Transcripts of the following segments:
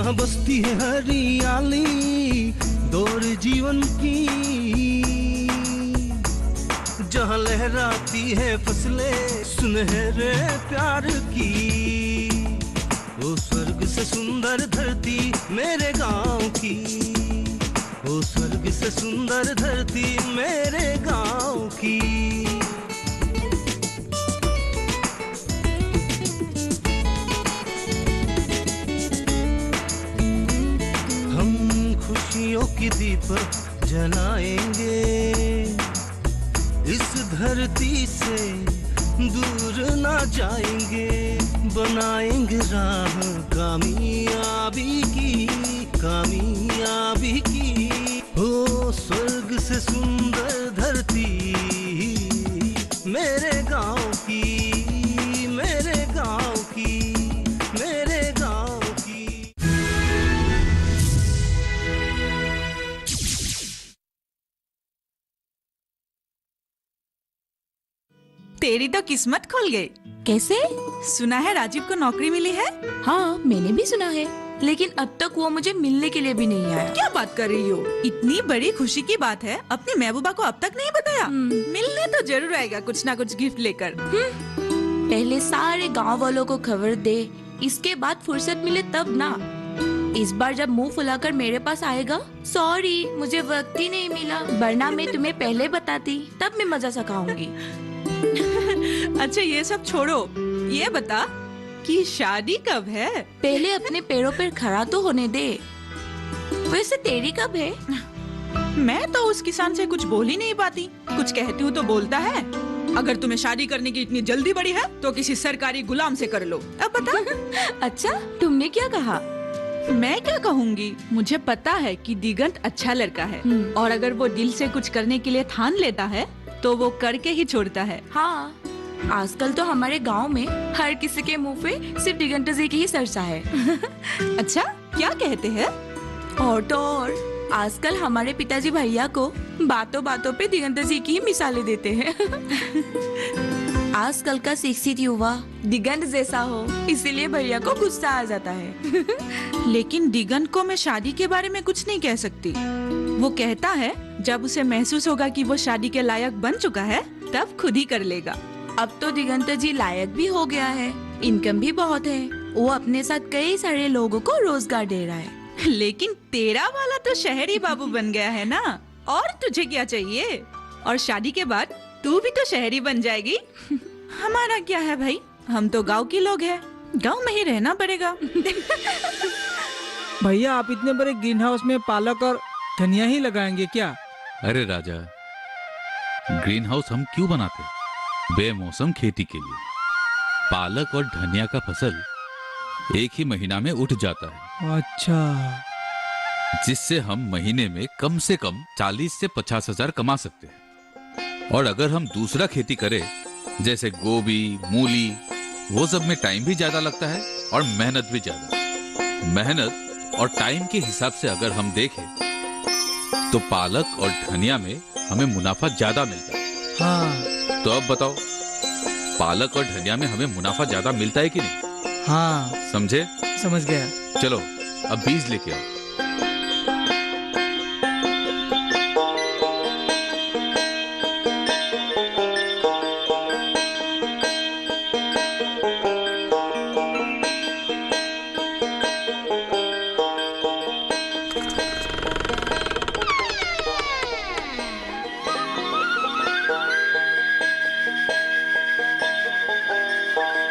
जहाँ बसती है हरियाली दौर जीवन की, जहाँ लहराती है फसलें सुनहरे प्यार की। वो स्वर्ग से सुंदर धरती मेरे गांव की, वो स्वर्ग से सुंदर धरती मेरे गांव की। हम खुशियों की दीपक जलाएंगे, इस धरती से दूर ना जाएंगे, बनाएंगे राह कामयाबी की, कामयाबी की। हो स्वर्ग से सुंदर धरती मेरे गांव की, मेरे गांव की, मेरे गांव की। तेरी तो किस्मत खुल गई। कैसे? सुना है राजीव को नौकरी मिली है। हाँ, मैंने भी सुना है, लेकिन अब तक वो मुझे मिलने के लिए भी नहीं आया। क्या बात कर रही हो? इतनी बड़ी खुशी की बात है, अपनी महबूबा को अब तक नहीं बताया? मिलने तो जरूर आएगा कुछ ना कुछ गिफ्ट लेकर। पहले सारे गांव वालों को खबर दे, इसके बाद फुर्सत मिले तब ना। इस बार जब मुंह फुलाकर मेरे पास आएगा, सॉरी मुझे वक्त ही नहीं मिला, वरना मैं तुम्हें पहले बताती, तब मैं मजा सिखाऊंगी। अच्छा ये सब छोड़ो, ये बता कि शादी कब है? पहले अपने पैरों पर खड़ा तो होने दे। वैसे तेरी कब है? मैं तो उस किसान से कुछ बोल ही नहीं पाती, कुछ कहती हूँ तो बोलता है अगर तुम्हें शादी करने की इतनी जल्दी बड़ी है तो किसी सरकारी गुलाम से कर लो। अब बता। अच्छा, तुमने क्या कहा? मैं क्या कहूँगी, मुझे पता है कि दिगंत अच्छा लड़का है और अगर वो दिल से कुछ करने के लिए ठान लेता है तो वो करके ही छोड़ता है। हाँ, आजकल तो हमारे गांव में हर किसी के मुंह पे सिर्फ दिगंत जी की ही चर्चा है। अच्छा, क्या कहते हैं? और तो और आजकल हमारे पिताजी भैया को बातों बातों पे दिगंत जी की ही मिसालें देते हैं। आजकल का शिक्षित युवा दिगंत जैसा हो, इसीलिए भैया को गुस्सा आ जाता है। लेकिन दिगंत को मैं शादी के बारे में कुछ नहीं कह सकती। वो कहता है जब उसे महसूस होगा कि वो शादी के लायक बन चुका है तब खुद ही कर लेगा। अब तो दिगंत जी लायक भी हो गया है, इनकम भी बहुत है, वो अपने साथ कई सारे लोगों को रोजगार दे रहा है। लेकिन तेरा वाला तो शहरी बाबू बन गया है ना, और तुझे क्या चाहिए? और शादी के बाद तू भी तो शहरी बन जाएगी। हमारा क्या है भाई, हम तो गांव के लोग हैं, गांव में ही रहना पड़ेगा। भैया आप इतने बड़े ग्रीन हाउस में पालक और धनिया ही लगाएंगे क्या? अरे राजा, ग्रीन हाउस हम क्यों बनाते? बेमौसम खेती के लिए। पालक और धनिया का फसल एक ही महीना में उठ जाता है। अच्छा, जिससे हम महीने में कम से कम 40 से 50 हजार कमा सकते हैं। और अगर हम दूसरा खेती करें जैसे गोभी, मूली, वो सब में टाइम भी ज्यादा लगता है और मेहनत भी ज्यादा। मेहनत और टाइम के हिसाब से अगर हम देखें तो पालक और धनिया में हमें मुनाफा ज्यादा मिलता है। हाँ। तो अब बताओ, पालक और धनिया में हमें मुनाफा ज्यादा मिलता है कि नहीं? हाँ, समझे? समझ गया। चलो अब बीज लेके आओ।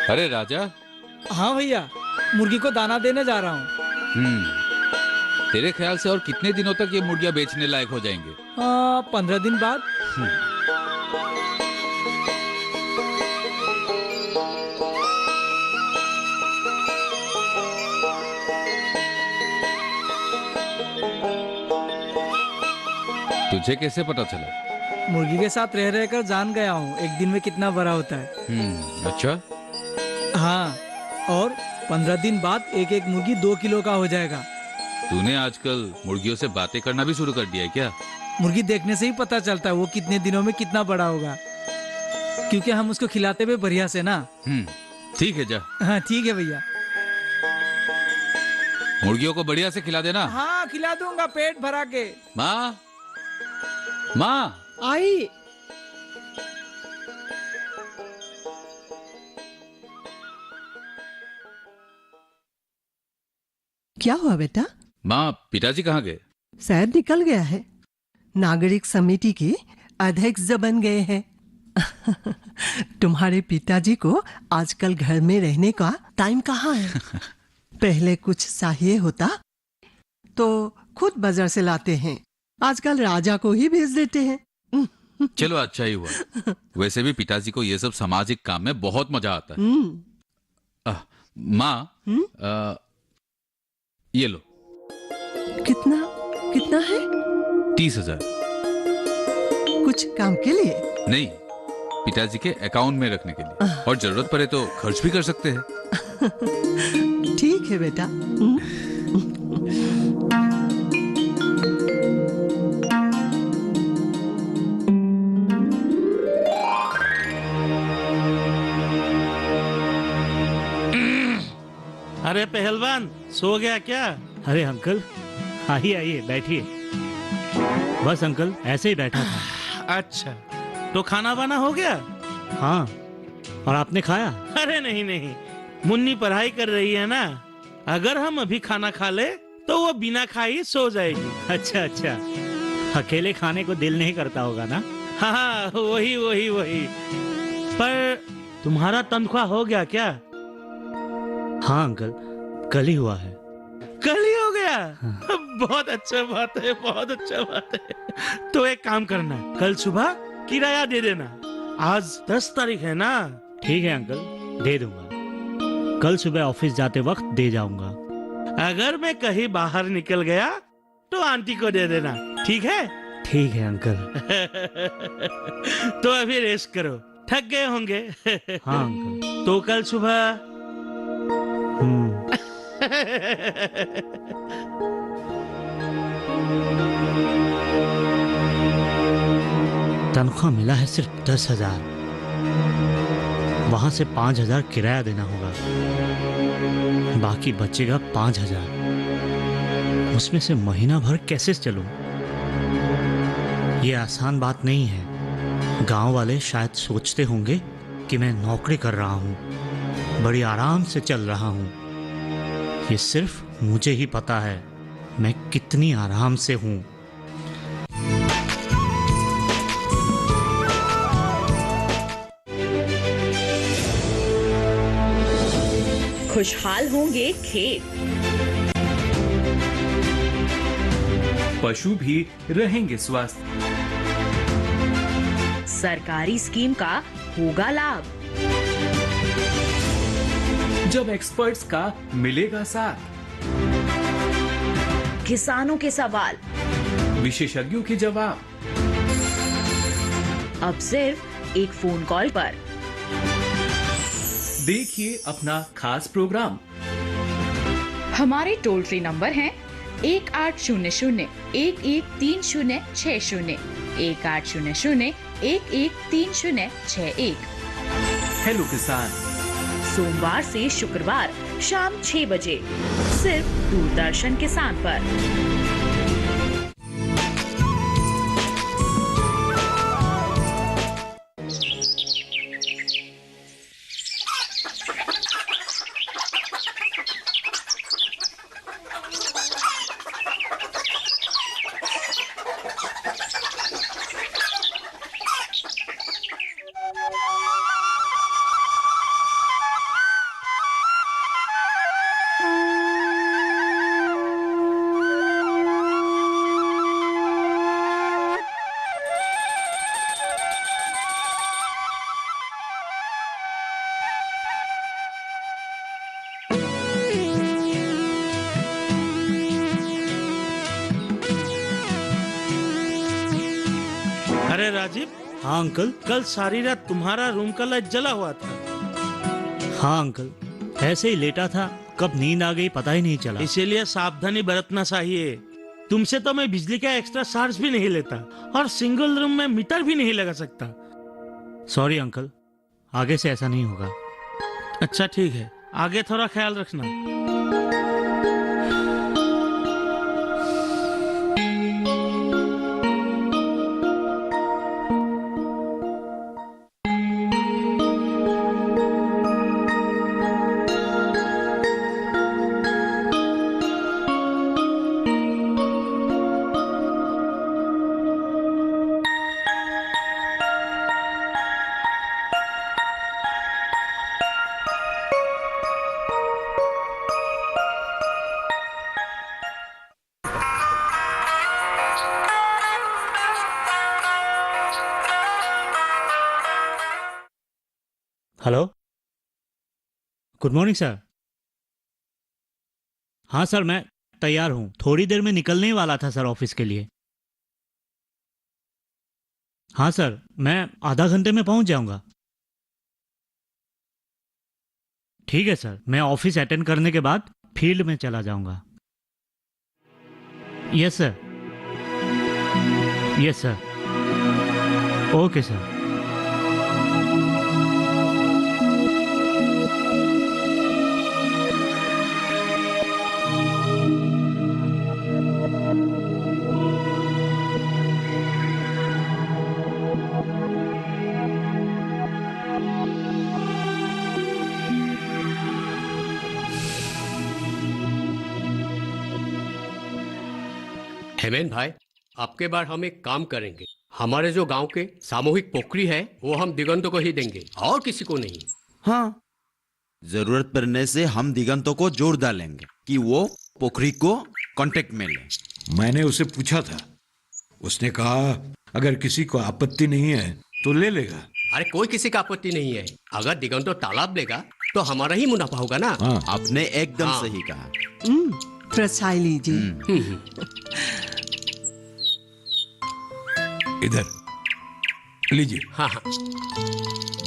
अरे राजा। हाँ भैया, मुर्गी को दाना देने जा रहा हूँ। तेरे ख्याल से और कितने दिनों तक ये मुर्गियां बेचने लायक हो जाएंगे? 15 दिन बाद। तुझे कैसे पता चला? मुर्गी के साथ रह रहकर जान गया हूँ एक दिन में कितना बड़ा होता है। अच्छा। हाँ, और 15 दिन बाद एक एक मुर्गी 2 किलो का हो जाएगा। तूने आजकल मुर्गियों से बातें करना भी शुरू कर दिया है क्या? मुर्गी देखने से ही पता चलता है वो कितने दिनों में कितना बड़ा होगा, क्योंकि हम उसको खिलाते हुए बढ़िया से ना। ठीक है, जा। हाँ ठीक है भैया। मुर्गियों को बढ़िया से खिला देना। हाँ खिला दूंगा पेट भरा के। माँ, माँ। आई। क्या हुआ बेटा? माँ, पिताजी कहाँ गए? शायद निकल गया है। नागरिक समिति के अध्यक्ष बन गए हैं। तुम्हारे पिताजी को आजकल घर में रहने का टाइम कहाँ है? पहले कुछ चाहिए होता तो खुद बाजार से लाते हैं, आजकल राजा को ही भेज देते हैं। चलो अच्छा ही हुआ। वैसे भी पिताजी को ये सब सामाजिक काम में बहुत मजा आता है। माँ, ये लो। कितना कितना है? 30,000। कुछ काम के लिए? नहीं, पिताजी के अकाउंट में रखने के लिए, और जरूरत पड़े तो खर्च भी कर सकते हैं। ठीक है बेटा। अरे पहलवान, सो गया क्या? अरे अंकल, आइए आइए बैठिए। बस अंकल ऐसे ही बैठा था। अच्छा, तो खाना वाना हो गया? हाँ, और आपने खाया? अरे नहीं नहीं, मुन्नी पढ़ाई कर रही है ना, अगर हम अभी खाना खा ले तो वो बिना खाए ही सो जाएगी। अच्छा अच्छा, अकेले खाने को दिल नहीं करता होगा ना? हाँ, वही वही वही। पर तुम्हारा तनख्वाह हो गया क्या? हाँ अंकल, कल ही हुआ है। कल ही हो गया? बहुत अच्छा बात है, बहुत अच्छा बात है। तो एक काम करना, कल सुबह किराया दे देना। आज 10 तारीख है ना? ठीक है अंकल, दे दूंगा। कल सुबह ऑफिस जाते वक्त दे जाऊंगा। अगर मैं कहीं बाहर निकल गया तो आंटी को दे देना, ठीक है? ठीक है अंकल। तो अभी रेस्ट करो, थक गए होंगे। हाँ अंकल। तो कल सुबह तनख्वाह मिला है सिर्फ 10,000, वहां से 5,000 किराया देना होगा, बाकी बचेगा 5,000। उसमें से महीना भर कैसे चलूं? ये आसान बात नहीं है। गांव वाले शायद सोचते होंगे कि मैं नौकरी कर रहा हूं, बड़ी आराम से चल रहा हूं। ये सिर्फ मुझे ही पता है मैं कितनी आराम से हूं। खुशहाल होंगे खेत, पशु भी रहेंगे स्वस्थ, सरकारी स्कीम का होगा लाभ, जब एक्सपर्ट्स का मिलेगा साथ, किसानों के सवाल, विशेषज्ञों के जवाब, अब सिर्फ एक फोन कॉल पर। देखिए अपना खास प्रोग्राम। हमारे टोल फ्री नंबर हैं 1800-113060, 1800-113061। हेलो किसान, सोमवार से शुक्रवार शाम 6 बजे सिर्फ दूरदर्शन किसान पर। अरे राजीव। हाँ अंकल। कल सारी रात तुम्हारा रूम का लाइट जला हुआ था। हाँ अंकल, ऐसे ही लेटा था, कब नींद आ गई पता ही नहीं चला। इसीलिए सावधानी बरतना चाहिए। तुमसे तो मैं बिजली का एक्स्ट्रा चार्ज भी नहीं लेता और सिंगल रूम में मीटर भी नहीं लगा सकता। सॉरी अंकल, आगे से ऐसा नहीं होगा। अच्छा ठीक है, आगे थोड़ा ख्याल रखना। Hello, good morning sir. हाँ सर, मैं तैयार हूँ, थोड़ी देर में निकलने ही वाला था सर ऑफिस के लिए। हाँ सर, मैं आधा घंटे में पहुंच जाऊंगा। ठीक है सर, मैं ऑफिस अटेंड करने के बाद फील्ड में चला जाऊंगा। Yes sir, yes sir, okay sir. हेमेन भाई, आपके बाद हम एक काम करेंगे। हमारे जो गांव के सामूहिक पोखरी है वो हम दिगंतों को ही देंगे और किसी को नहीं। हाँ, जरूरत पड़ने से हम दिगंतों को जोर डालेंगे कि वो पोखरी को कांटेक्ट में ले। मैंने उसे पूछा था, उसने कहा अगर किसी को आपत्ति नहीं है तो ले लेगा। अरे कोई किसी का आपत्ति नहीं है। अगर दिगंतो तालाब लेगा तो हमारा ही मुनाफा होगा ना। हाँ, आपने एकदम सही कहा। प्रसाद लीजिए। इधर लीजिए। हाँ हाँ।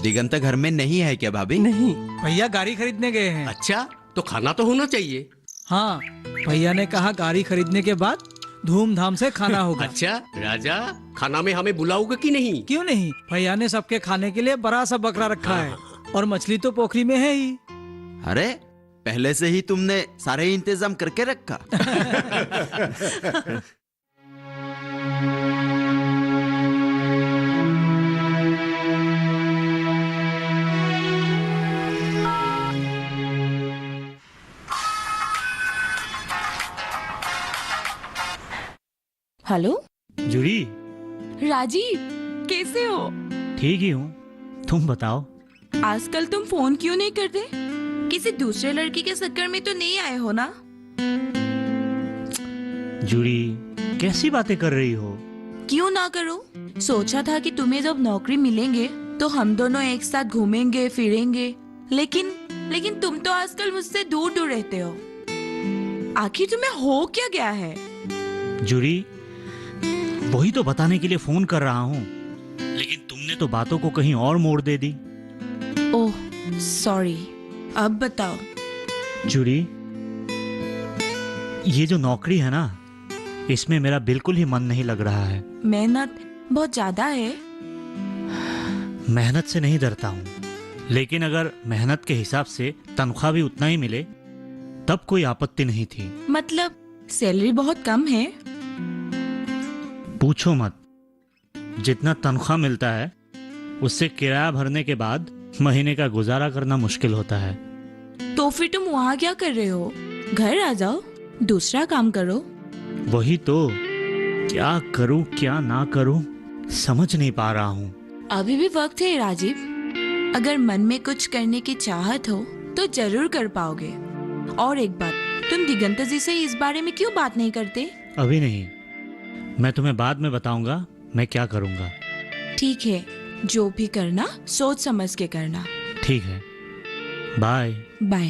दिगंता घर में नहीं है क्या भाभी? नहीं, भैया गाड़ी खरीदने गए हैं। अच्छा, तो खाना तो होना चाहिए। हाँ, भैया ने कहा गाड़ी खरीदने के बाद धूमधाम से खाना होगा। अच्छा राजा, खाना में हमें बुलाओगे कि नहीं? क्यों नहीं, भैया ने सबके खाने के लिए बड़ा सा बकरा रखा है और मछली तो पोखरी में है ही। अरे पहले से ही तुमने सारे इंतजाम करके रखा। हेलो जूही, राजीव, कैसे हो? ठीक ही हूँ, तुम बताओ। आजकल तुम फोन क्यों नहीं करते? किसी दूसरे लड़की के चक्कर में तो नहीं आए हो ना? जूही, कैसी बातें कर रही हो? क्यों ना करो, सोचा था कि तुम्हें जब नौकरी मिलेंगे तो हम दोनों एक साथ घूमेंगे फिरेंगे, लेकिन तुम तो आजकल मुझसे दूर दूर रहते हो। आखिर तुम्हें हो क्या गया है? जूही, वही तो बताने के लिए फोन कर रहा हूँ, लेकिन तुमने तो बातों को कहीं और मोड़ दे दी। ओह सॉरी, अब बताओ। जूही, ये जो नौकरी है ना, इसमें मेरा बिल्कुल ही मन नहीं लग रहा है। मेहनत बहुत ज्यादा है। मेहनत से नहीं डरता हूँ, लेकिन अगर मेहनत के हिसाब से तनख्वाह भी उतना ही मिले तब कोई आपत्ति नहीं थी। मतलब सैलरी बहुत कम है? पूछो मत, जितना तनख्वाह मिलता है उससे किराया भरने के बाद महीने का गुजारा करना मुश्किल होता है। तो फिर तुम वहाँ क्या कर रहे हो? घर आ जाओ, दूसरा काम करो। वही तो, क्या करूं क्या ना करूं समझ नहीं पा रहा हूँ। अभी भी वक्त है राजीव, अगर मन में कुछ करने की चाहत हो तो जरूर कर पाओगे। और एक बात, तुम दिगंत जी से इस बारे में क्यों बात नहीं करते? अभी नहीं, मैं तुम्हें बाद में बताऊंगा मैं क्या करूंगा। ठीक है, जो भी करना सोच समझ के करना। ठीक है, बाय बाय।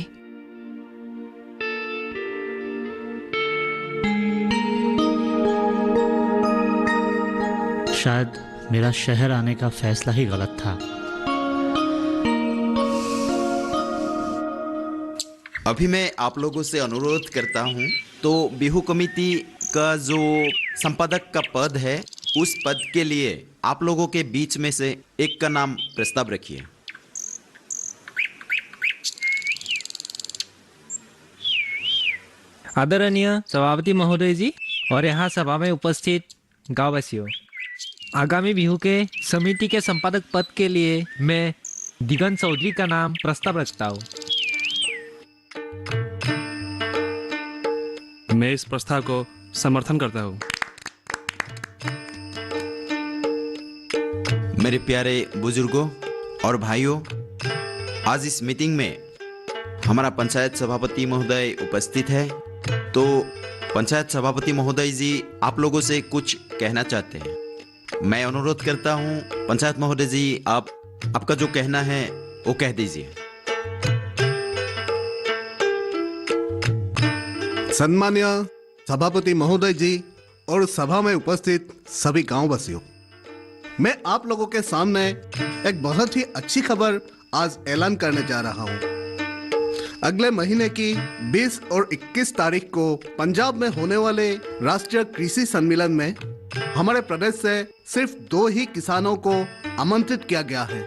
शायद मेरा शहर आने का फैसला ही गलत था। अभी मैं आप लोगों से अनुरोध करता हूँ, तो बिहू कमेटी का जो संपादक का पद है, उस पद के लिए आप लोगों के बीच में से एक का नाम प्रस्ताव रखिए। आदरणीय सभापति महोदय जी और यहाँ सभा में उपस्थित गांववासियों, आगामी बिहू के समिति के संपादक पद के लिए मैं दिगंत चौधरी का नाम प्रस्ताव रखता हूँ। मैं इस प्रस्ताव को समर्थन करता हूँ। मेरे प्यारे बुजुर्गों और भाइयों, आज इस मीटिंग में हमारा पंचायत सभापति महोदय उपस्थित है, तो पंचायत सभापति महोदय जी आप लोगों से कुछ कहना चाहते हैं। मैं अनुरोध करता हूं, पंचायत महोदय जी, आपका जो कहना है वो कह दीजिए। सम्मान्य सभापति महोदय जी और सभा में उपस्थित सभी गांववासियों, मैं आप लोगों के सामने एक बहुत ही अच्छी खबर आज ऐलान करने जा रहा हूं। अगले महीने की 20 और 21 तारीख को पंजाब में होने वाले राष्ट्रीय कृषि सम्मेलन में हमारे प्रदेश से सिर्फ 2 ही किसानों को आमंत्रित किया गया है।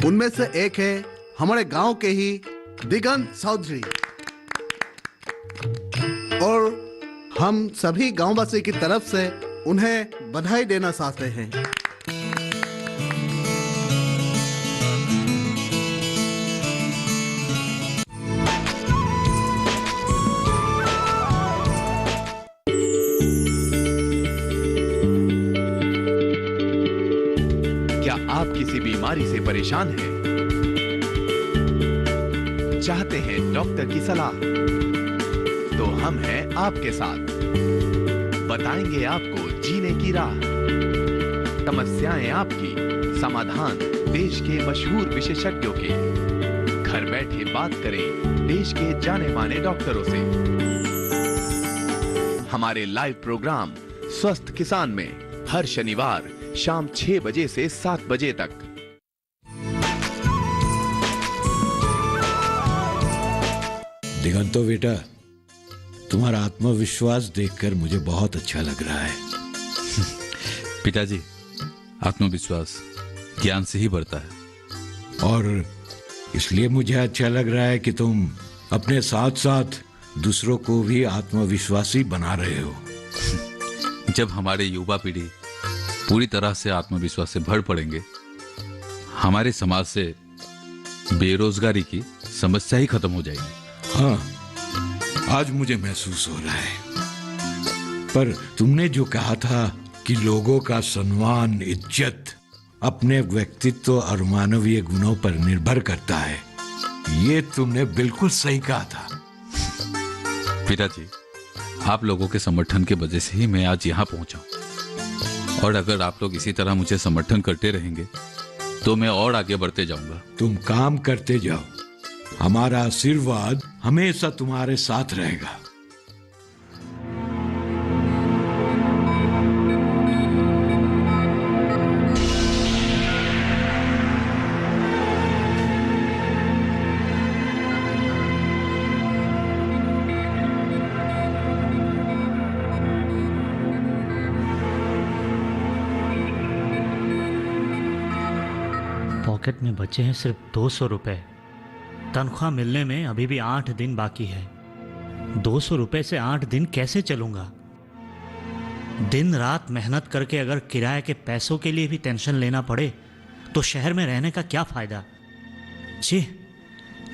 उनमें से एक है हमारे गांव के ही दिगंत चौधरी, और हम सभी गांववासी की तरफ से उन्हें बधाई देना चाहते हैं। क्या आप किसी बीमारी से परेशान हैं? चाहते हैं डॉक्टर की सलाह? तो हम हैं आपके साथ, बताएंगे आपको जीने की राह। समस्याएं आपकी, समाधान देश के मशहूर विशेषज्ञों के। घर बैठे बात करें देश के जाने माने डॉक्टरों से। हमारे लाइव प्रोग्राम स्वस्थ किसान में हर शनिवार शाम 6 बजे से 7 बजे तक। दिगंतो बेटा, तुम्हारा आत्मविश्वास देखकर मुझे बहुत अच्छा लग रहा है। पिताजी, आत्मविश्वास ज्ञान से ही बढ़ता है। और इसलिए मुझे अच्छा लग रहा है कि तुम अपने साथ साथ दूसरों को भी आत्मविश्वासी बना रहे हो। जब हमारे युवा पीढ़ी पूरी तरह से आत्मविश्वास से भर पड़ेंगे, हमारे समाज से बेरोजगारी की समस्या ही खत्म हो जाएगी। हाँ, आज मुझे महसूस हो रहा है। पर तुमने जो कहा था कि लोगों का सम्मान, इज्जत अपने व्यक्तित्व और मानवीय गुणों पर निर्भर करता है, ये तुमने बिल्कुल सही कहा था। पिताजी, आप लोगों के समर्थन के वजह से ही मैं आज यहाँ पहुंचा, और अगर आप लोग इसी तरह मुझे समर्थन करते रहेंगे तो मैं और आगे बढ़ते जाऊंगा। तुम काम करते जाओ, हमारा आशीर्वाद हमेशा तुम्हारे साथ रहेगा। पॉकेट में बचे हैं सिर्फ 200 रुपए। तनख्वाह मिलने में अभी भी 8 दिन बाकी है। 200 रुपए से 8 दिन कैसे चलूंगा? दिन रात मेहनत करके अगर किराए के पैसों के लिए भी टेंशन लेना पड़े तो शहर में रहने का क्या फायदा? जी,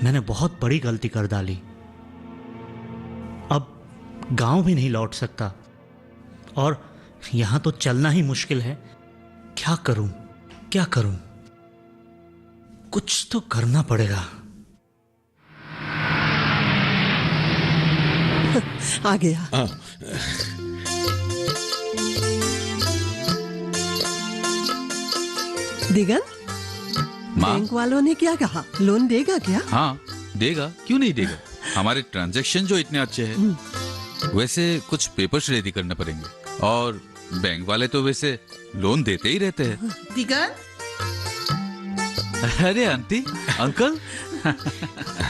मैंने बहुत बड़ी गलती कर डाली। अब गांव भी नहीं लौट सकता और यहां तो चलना ही मुश्किल है। क्या करूं, क्या करूं? कुछ तो करना पड़ेगा। आ गया। दिगंत, बैंक वालों ने क्या कहा? लोन देगा क्या? हाँ, देगा, क्यों नहीं देगा। हमारे ट्रांजैक्शन जो इतने अच्छे हैं, वैसे कुछ पेपर्स रेडी करने पड़ेंगे, और बैंक वाले तो वैसे लोन देते ही रहते हैं। दिगंत, अरे आंटी, अंकल,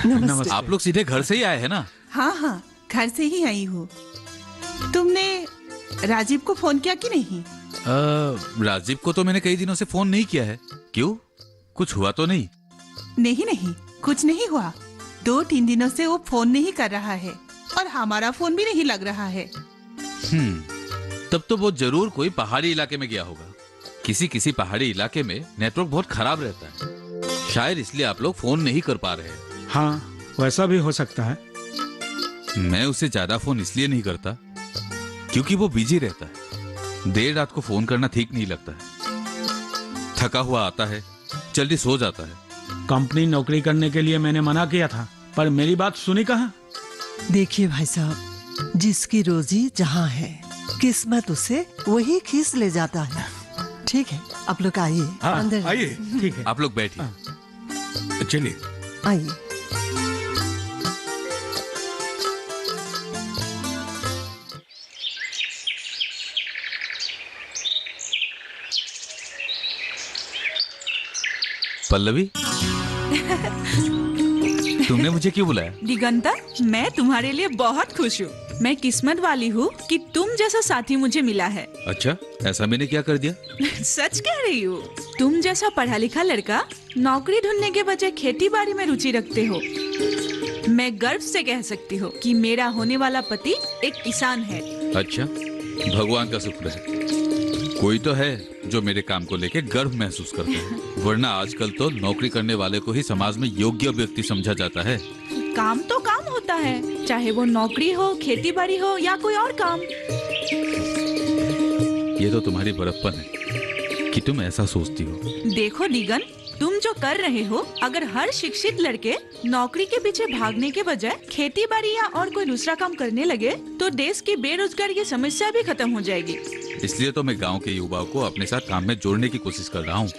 नमस्ते। आप लोग सीधे घर से ही आए हैं ना? हाँ हाँ, घर से ही आई हूँ। तुमने राजीव को फोन किया कि नहीं? राजीव को तो मैंने कई दिनों से फोन नहीं किया है। क्यों, कुछ हुआ तो नहीं? नहीं नहीं, कुछ नहीं हुआ। 2-3 दिनों से वो फोन नहीं कर रहा है और हमारा फोन भी नहीं लग रहा है। तब तो वो जरूर कोई पहाड़ी इलाके में गया होगा। किसी पहाड़ी इलाके में नेटवर्क बहुत खराब रहता है, शायद इसलिए आप लोग फोन नहीं कर पा रहे हैं। हाँ, वैसा भी हो सकता है। मैं उसे ज्यादा फोन इसलिए नहीं करता क्योंकि वो बिजी रहता है। देर रात को फोन करना ठीक नहीं लगता है। थका हुआ आता है, जल्दी सो जाता है। कंपनी नौकरी करने के लिए मैंने मना किया था, पर मेरी बात सुनी कहाँ? देखिए भाई साहब, जिसकी रोजी जहाँ है, किस्मत उसे वही खींच ले जाता है। ठीक है, आप लोग आइए, अंदर आइए। ठीक है, आप लोग बैठिए। चलिए। आइए। पल्लवी, तुमने मुझे क्यों बुलाया? दिगंता, मैं तुम्हारे लिए बहुत खुश हूँ। मैं किस्मत वाली हूँ कि तुम जैसा साथी मुझे मिला है। अच्छा, ऐसा मैंने क्या कर दिया? सच कह रही हूँ। तुम जैसा पढ़ा लिखा लड़का नौकरी ढूंढने के बजाय खेती बाड़ी में रुचि रखते हो। मैं गर्व से कह सकती हूँ कि मेरा होने वाला पति एक किसान है। अच्छा, भगवान का शुक्र है, कोई तो है जो मेरे काम को लेके गर्व महसूस करता है। वरना आजकल तो नौकरी करने वाले को ही समाज में योग्य व्यक्ति समझा जाता है। काम तो काम होता है, चाहे वो नौकरी हो, खेती बाड़ी हो या कोई और काम। ये तो तुम्हारी बड़प्पन है कि तुम ऐसा सोचती हो। देखो दिगन, तुम जो कर रहे हो, अगर हर शिक्षित लड़के नौकरी के पीछे भागने के बजाय खेती बाड़ी या और कोई दूसरा काम करने लगे तो देश की बेरोजगारी की समस्या भी खत्म हो जाएगी। इसलिए तो मैं गांव के युवाओं को अपने साथ काम में जोड़ने की कोशिश कर रहा हूँ,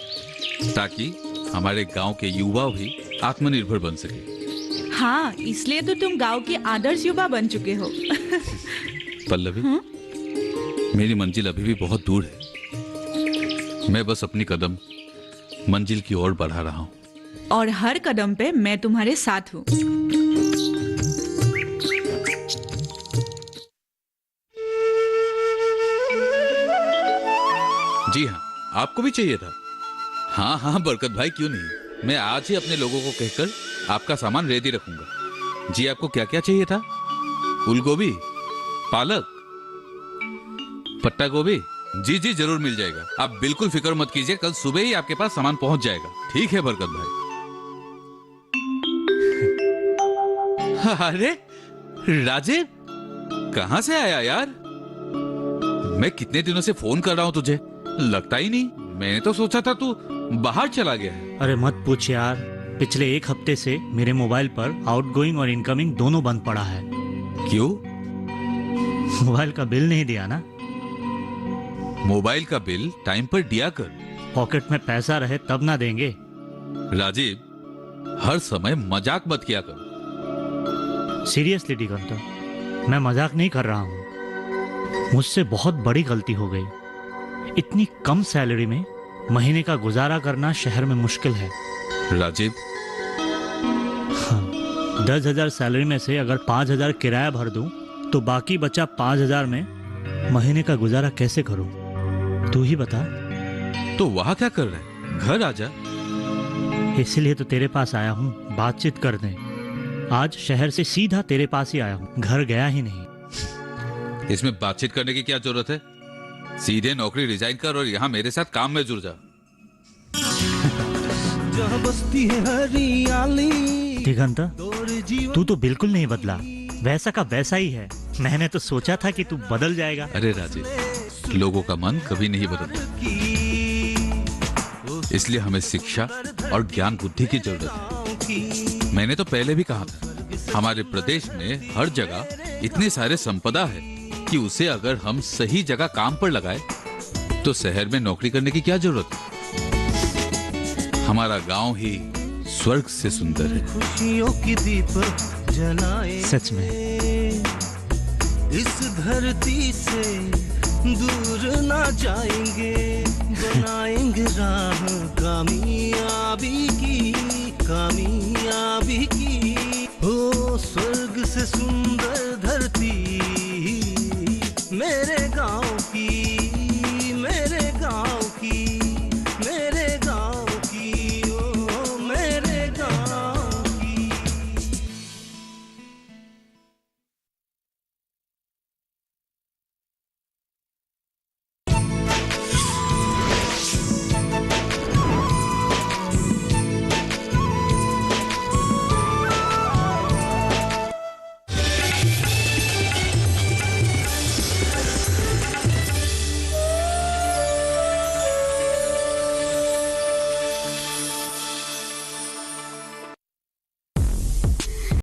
ताकि हमारे गांव के युवा भी आत्मनिर्भर बन सके। हाँ, इसलिए तो तुम गांव के आदर्श युवा बन चुके हो। पल्लवी, मेरी मंजिल अभी भी बहुत दूर है। मैं बस अपनी कदम मंजिल की ओर बढ़ा रहा हूँ। और हर कदम पे मैं तुम्हारे साथ हूँ। जी हाँ, आपको भी चाहिए था? हाँ हाँ बरकत भाई, क्यों नहीं। मैं आज ही अपने लोगों को कहकर आपका सामान रेडी रखूंगा। जी, आपको क्या क्या चाहिए था? फूल गोभी, पालक, पत्ता गोभी? जी जी, जरूर मिल जाएगा। आप बिल्कुल फिक्र मत कीजिए, कल सुबह ही आपके पास सामान पहुंच जाएगा। ठीक है बरकत भाई। अरे राजीव, कहां से आया यार? मैं कितने दिनों से फोन कर रहा हूं तुझे, लगता ही नहीं। मैंने तो सोचा था तू बाहर चला गया है। अरे मत पूछ यार, पिछले एक हफ्ते से मेरे मोबाइल पर आउटगोइंग और इनकमिंग दोनों बंद पड़ा है। क्यों? मोबाइल का बिल नहीं दिया ना। मोबाइल का बिल टाइम पर दिया कर। पॉकेट में पैसा रहे तब ना देंगे। राजीव, हर समय मजाक मत किया कर। सीरियसली दिगंता, मैं मजाक नहीं कर रहा हूँ। मुझसे बहुत बड़ी गलती हो गई। इतनी कम सैलरी में महीने का गुजारा करना शहर में मुश्किल है। राजीव, हाँ, 10,000 सैलरी में से अगर 5,000 किराया भर दूं तो बाकी बचा 5,000 में महीने का गुजारा कैसे करूं? तू ही बता। तो वहां क्या कर रहा है? घर आजा। इसीलिए तो तेरे पास आया हूँ, बातचीत करने। आज शहर से सीधा तेरे पास ही आया हूँ, घर गया ही नहीं। इसमें बातचीत करने की क्या जरूरत है? सीधे नौकरी रिजाइन कर और यहाँ मेरे साथ काम में जुड़ जा। जहाँ बसती है हरियाली। दिगंता, तू तो बिल्कुल नहीं बदला, वैसा का वैसा ही है। मैंने तो सोचा था कि तू बदल जाएगा। अरे राजीव, लोगों का मन कभी नहीं बदलता, इसलिए हमें शिक्षा और ज्ञान बुद्धि की जरूरत है। मैंने तो पहले भी कहा था, हमारे प्रदेश में हर जगह इतने सारे संपदा है कि उसे अगर हम सही जगह काम पर लगाए तो शहर में नौकरी करने की क्या जरूरत है। हमारा गांव ही स्वर्ग से सुंदर है। खुशियों की दीप जलाए सच में। इस धरती से दूर ना जाएंगे, बनाएंगे राह कामयाबी की, कामयाबी की। ओ स्वर्ग से सुंदर धरती